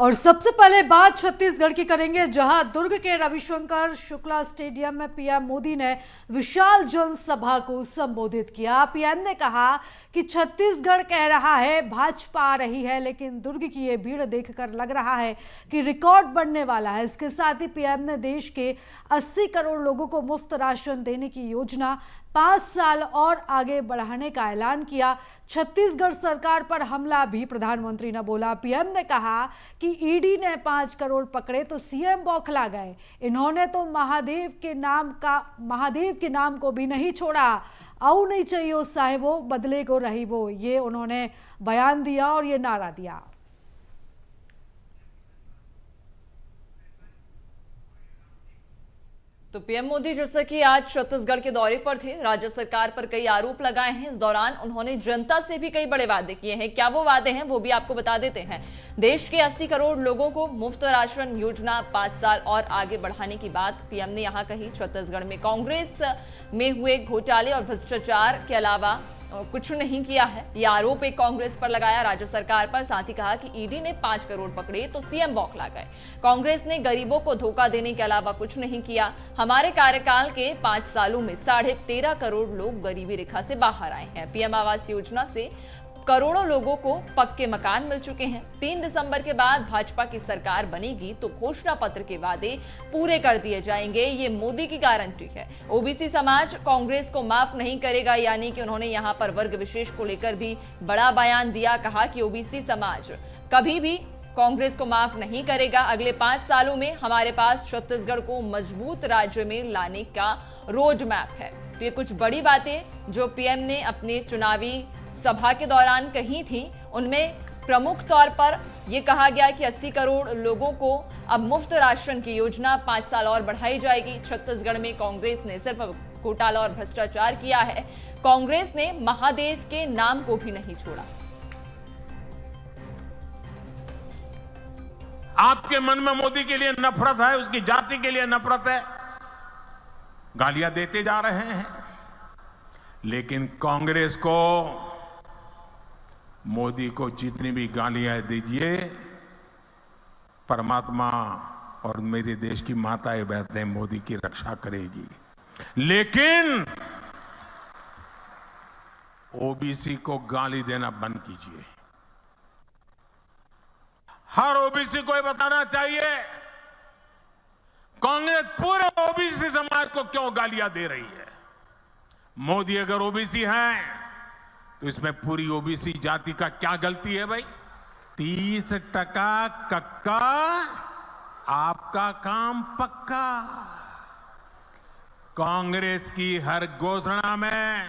और सबसे पहले बात छत्तीसगढ़ की करेंगे, जहां दुर्ग के रविशंकर शुक्ला स्टेडियम में पीएम मोदी ने विशाल जनसभा को संबोधित किया। पीएम ने कहा कि छत्तीसगढ़ कह रहा है भाजपा आ रही है, लेकिन दुर्ग की ये भीड़ देखकर लग रहा है कि रिकॉर्ड बनने वाला है। इसके साथ ही पीएम ने देश के 80 करोड़ लोगों को मुफ्त राशन देने की योजना 5 साल और आगे बढ़ाने का ऐलान किया। छत्तीसगढ़ सरकार पर हमला भी प्रधानमंत्री ने बोला। पीएम ने कहा कि ईडी ने 5 करोड़ पकड़े तो सीएम बौखला गए। इन्होंने तो महादेव के नाम को भी नहीं छोड़ा। आओ नहीं चाहिए साहिबो, बदले को रही वो, ये उन्होंने बयान दिया और ये नारा दिया। तो पीएम मोदी जैसा कि आज छत्तीसगढ़ के दौरे पर थे, राज्य सरकार पर कई आरोप लगाए हैं। इस दौरान उन्होंने जनता से भी कई बड़े वादे किए हैं। क्या वो वादे हैं वो भी आपको बता देते हैं। देश के 80 करोड़ लोगों को मुफ्त राशन योजना 5 साल और आगे बढ़ाने की बात पीएम ने यहां कही। छत्तीसगढ़ में कांग्रेस में हुए घोटाले और भ्रष्टाचार के अलावा कुछ नहीं किया है, यह आरोप एक कांग्रेस पर लगाया, राज्य सरकार पर। साथ ही कहा कि ईडी ने 5 करोड़ पकड़े तो सीएम बौखला गए। कांग्रेस ने गरीबों को धोखा देने के अलावा कुछ नहीं किया। हमारे कार्यकाल के 5 सालों में 13.5 करोड़ लोग गरीबी रेखा से बाहर आए हैं। पीएम आवास योजना से करोड़ों लोगों को पक्के मकान मिल चुके हैं। 3 दिसंबर के बाद भाजपा की सरकार बनेगी तो घोषणा पत्र के वादे पूरे कर दिए जाएंगे, ये मोदी की गारंटी है। ओबीसी समाज कांग्रेस को माफ नहीं करेगा, यानी कि उन्होंने यहां पर वर्ग विशेष को लेकर भी बड़ा बयान दिया। कहा कि ओबीसी समाज कभी भी कांग्रेस को माफ नहीं करेगा। अगले 5 सालों में हमारे पास छत्तीसगढ़ को मजबूत राज्य में लाने का रोड मैप है। तो ये कुछ बड़ी बातें जो पीएम ने अपने चुनावी सभा के दौरान कही थी, उनमें प्रमुख तौर पर यह कहा गया कि 80 करोड़ लोगों को अब मुफ्त राशन की योजना 5 साल और बढ़ाई जाएगी। छत्तीसगढ़ में कांग्रेस ने सिर्फ घोटाला और भ्रष्टाचार किया है, कांग्रेस ने महादेव के नाम को भी नहीं छोड़ा। आपके मन में मोदी के लिए नफरत है, उसकी जाति के लिए नफरत है, गालियां देते जा रहे हैं। लेकिन कांग्रेस को, मोदी को जितनी भी गालियां दीजिए, परमात्मा और मेरे देश की माताएं बहनें मोदी की रक्षा करेगी। लेकिन ओबीसी को गाली देना बंद कीजिए। हर ओबीसी को ये बताना चाहिए कांग्रेस पूरे ओबीसी समाज को क्यों गालियां दे रही है। मोदी अगर ओबीसी है तो इसमें पूरी ओबीसी जाति का क्या गलती है भाई। 30% कक्का, आपका काम पक्का। कांग्रेस की हर घोषणा में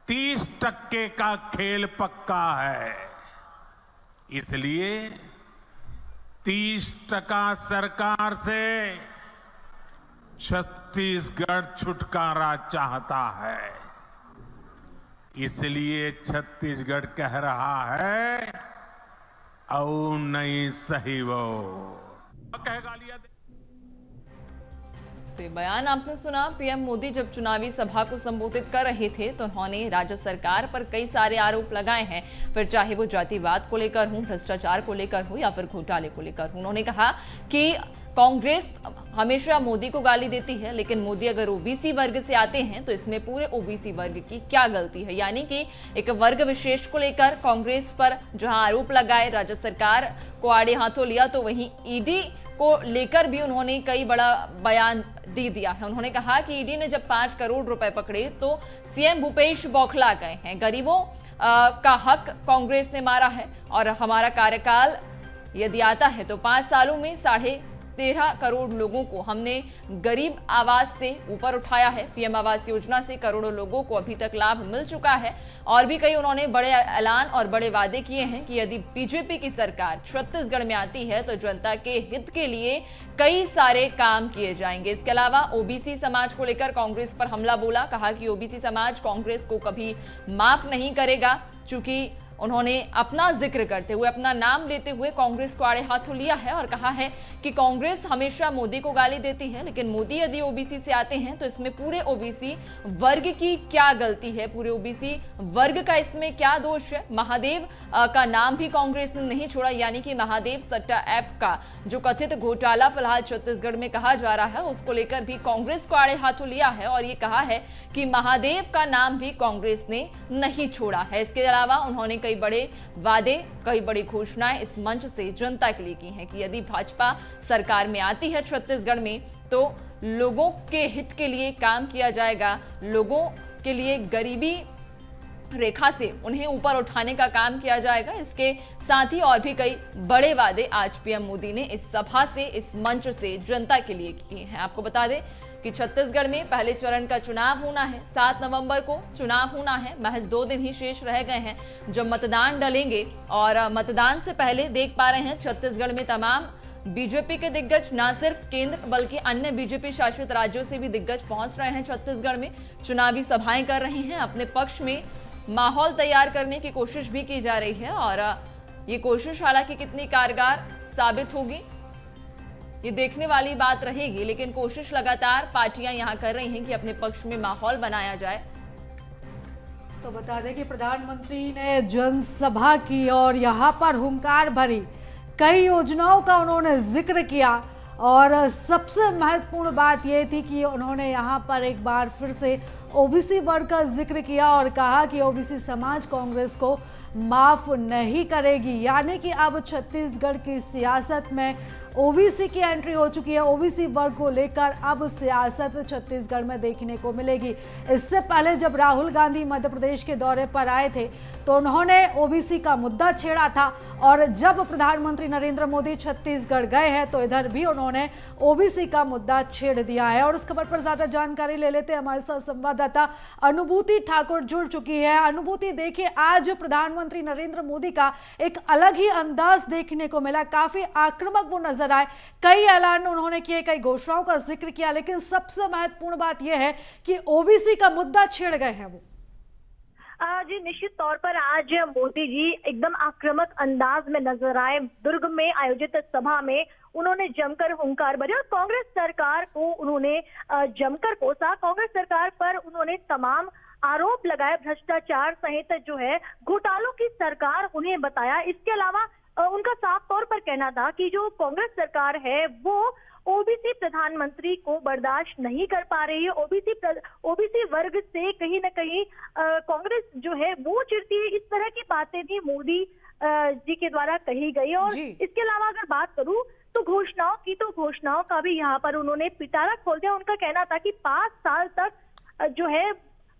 30% का खेल पक्का है। इसलिए 30% सरकार से छत्तीसगढ़ छुटकारा चाहता है। इसलिए छत्तीसगढ़ कह रहा है औ नहीं सही वो कह गालियां दे। तो ये बयान आपने सुना। पीएम मोदी जब चुनावी सभा को संबोधित कर रहे थे तो उन्होंने राज्य सरकार पर कई सारे आरोप लगाए हैं, फिर चाहे वो जातिवाद को लेकर हो, भ्रष्टाचार को लेकर हो या फिर घोटाले को लेकर हो। उन्होंने कहा कि कांग्रेस हमेशा मोदी को गाली देती है, लेकिन मोदी अगर ओबीसी वर्ग से आते हैं तो इसमें पूरे ओबीसी वर्ग की क्या गलती है। यानी कि एक वर्ग विशेष को लेकर कांग्रेस पर जहां आरोप लगाए, राज्य सरकार को आड़े हाथों लिया, तो वहीं ईडी को लेकर भी उन्होंने कई बड़ा बयान दे दिया है। उन्होंने कहा कि ईडी ने जब 5 करोड़ रुपए पकड़े तो सीएम भूपेश बौखला गए हैं। गरीबों का हक कांग्रेस ने मारा है और हमारा कार्यकाल यदि आता है तो 5 सालों में 13.5 करोड़ लोगों को हमने गरीब आवास से ऊपर उठाया है। पीएम आवास योजना से करोड़ों लोगों को अभी तक लाभ मिल चुका है। और भी कई उन्होंने बड़े ऐलान और बड़े वादे किए हैं कि यदि बीजेपी की सरकार छत्तीसगढ़ में आती है तो जनता के हित के लिए कई सारे काम किए जाएंगे। इसके अलावा ओबीसी समाज को लेकर कांग्रेस पर हमला बोला। कहा कि ओबीसी समाज कांग्रेस को कभी माफ नहीं करेगा, चूंकि उन्होंने अपना जिक्र करते हुए, अपना नाम लेते हुए कांग्रेस को आड़े हाथों लिया है और कहा है कि कांग्रेस हमेशा मोदी को गाली देती है, लेकिन मोदी यदि ओबीसी से आते हैं तो इसमें पूरे ओबीसी वर्ग की क्या गलती है, पूरे ओबीसी वर्ग का इसमें क्या दोष है। महादेव का नाम भी कांग्रेस ने नहीं छोड़ा, यानी कि महादेव सट्टा ऐप का जो कथित घोटाला फिलहाल छत्तीसगढ़ में कहा जा रहा है, उसको लेकर भी कांग्रेस को आड़े हाथों लिया है और ये कहा है कि महादेव का नाम भी कांग्रेस ने नहीं छोड़ा है। इसके अलावा उन्होंने कई बड़े वादे, कई बड़ी घोषणाएं इस मंच से जनता के लिए की हैं कि यदि भाजपा सरकार में आती है छत्तीसगढ़ में तो लोगों के हित के लिए काम किया जाएगा, लोगों के लिए गरीबी रेखा से उन्हें ऊपर उठाने का काम किया जाएगा। इसके साथ ही और भी कई बड़े वादे आज पीएम मोदी ने इस सभा से, इस मंच से जनता के लिए किए हैं। आपको बता दें कि छत्तीसगढ़ में पहले चरण का चुनाव होना है, 7 नवंबर को चुनाव होना है, महज 2 दिन ही शेष रह गए हैं जब मतदान डलेंगे। और मतदान से पहले देख पा रहे हैं छत्तीसगढ़ में तमाम बीजेपी के दिग्गज, ना सिर्फ केंद्र बल्कि अन्य बीजेपी शासित राज्यों से भी दिग्गज पहुंच रहे हैं छत्तीसगढ़ में, चुनावी सभाएं कर रहे हैं, अपने पक्ष में माहौल तैयार करने की कोशिश भी की जा रही है। और ये कोशिश हालांकि कितनी कारगर साबित होगी ये देखने वाली बात रहेगी, लेकिन कोशिश लगातार पार्टियां यहां कर रही हैं कि अपने पक्ष में माहौल बनाया जाए। तो बता दें कि प्रधानमंत्री ने जनसभा की और यहाँ पर हुंकार भरी कई योजनाओं का उन्होंने जिक्र किया और सबसे महत्वपूर्ण बात यह थी कि उन्होंने यहाँ पर एक बार फिर से ओबीसी वर्ग का जिक्र किया और कहा कि ओबीसी समाज कांग्रेस को माफ नहीं करेगी, यानी कि अब छत्तीसगढ़ की सियासत में ओबीसी की एंट्री हो चुकी है। ओबीसी वर्ग को लेकर अब सियासत छत्तीसगढ़ में देखने को मिलेगी। इससे पहले जब राहुल गांधी मध्य प्रदेश के दौरे पर आए थे तो उन्होंने ओबीसी का मुद्दा छेड़ा था और जब प्रधानमंत्री नरेंद्र मोदी छत्तीसगढ़ गए हैं तो इधर भी उन्होंने ओबीसी का मुद्दा छेड़ दिया है। और उस खबर पर ज्यादा जानकारी ले लेते हैं, हमारे साथ संवाददाता अनुभूति ठाकुर जुड़ चुकी है। अनुभूति, देखिए आज प्रधानमंत्री नरेंद्र मोदी का एक अलग ही अंदाज देखने को मिला, काफी आक्रामक वो नजर आए, कई ऐलान उन्होंने किए, कई घोषणाओं का जिक्र किया, लेकिन सबसे महत्वपूर्ण बात यह है कि ओबीसी का मुद्दा छेड़ गए हैं वो। जी निश्चित तौर पर आज मोदी जी एकदम आक्रामक अंदाज में नजर आए। दुर्ग में आयोजित सभा में उन्होंने जमकर हुंकार भरे और कांग्रेस सरकार को उन्होंने जमकर कोसा। कांग्रेस सरकार पर उन्होंने तमाम आरोप लगाए, भ्रष्टाचार सहित जो है घोटालों की सरकार उन्हें बताया। इसके अलावा उनका साफ तौर पर कहना था कि जो कांग्रेस सरकार है वो ओबीसी प्रधानमंत्री को बर्दाश्त नहीं कर पा रही है। ओबीसी वर्ग से कहीं ना कहीं कांग्रेस जो है वो चिढ़ती है। इस तरह की बातें भी मोदी जी के द्वारा कही गई। और इसके अलावा अगर बात करूं तो घोषणाओं का भी यहाँ पर उन्होंने पिटारा खोल दिया। उनका कहना था कि 5 साल तक जो है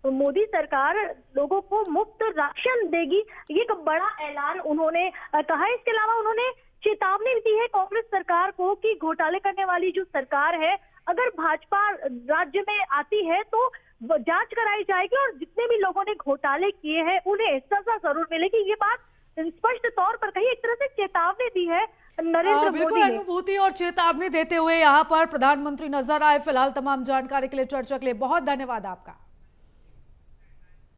मोदी सरकार लोगों को मुफ्त राशन देगी, ये एक बड़ा ऐलान उन्होंने कहा। इसके अलावा उन्होंने चेतावनी दी है कांग्रेस सरकार को कि घोटाले करने वाली जो सरकार है, अगर भाजपा राज्य में आती है तो जांच कराई जाएगी और जितने भी लोगों ने घोटाले किए हैं उन्हें सजा जरूर मिलेगी। ये बात स्पष्ट तौर पर कही, एक तरह से चेतावनी दी है नरेंद्र मोदी ने। अनुभूति और चेतावनी देते हुए यहाँ पर प्रधानमंत्री नजर आए। फिलहाल तमाम जानकारी के लिए, चर्चा के लिए बहुत धन्यवाद आपका।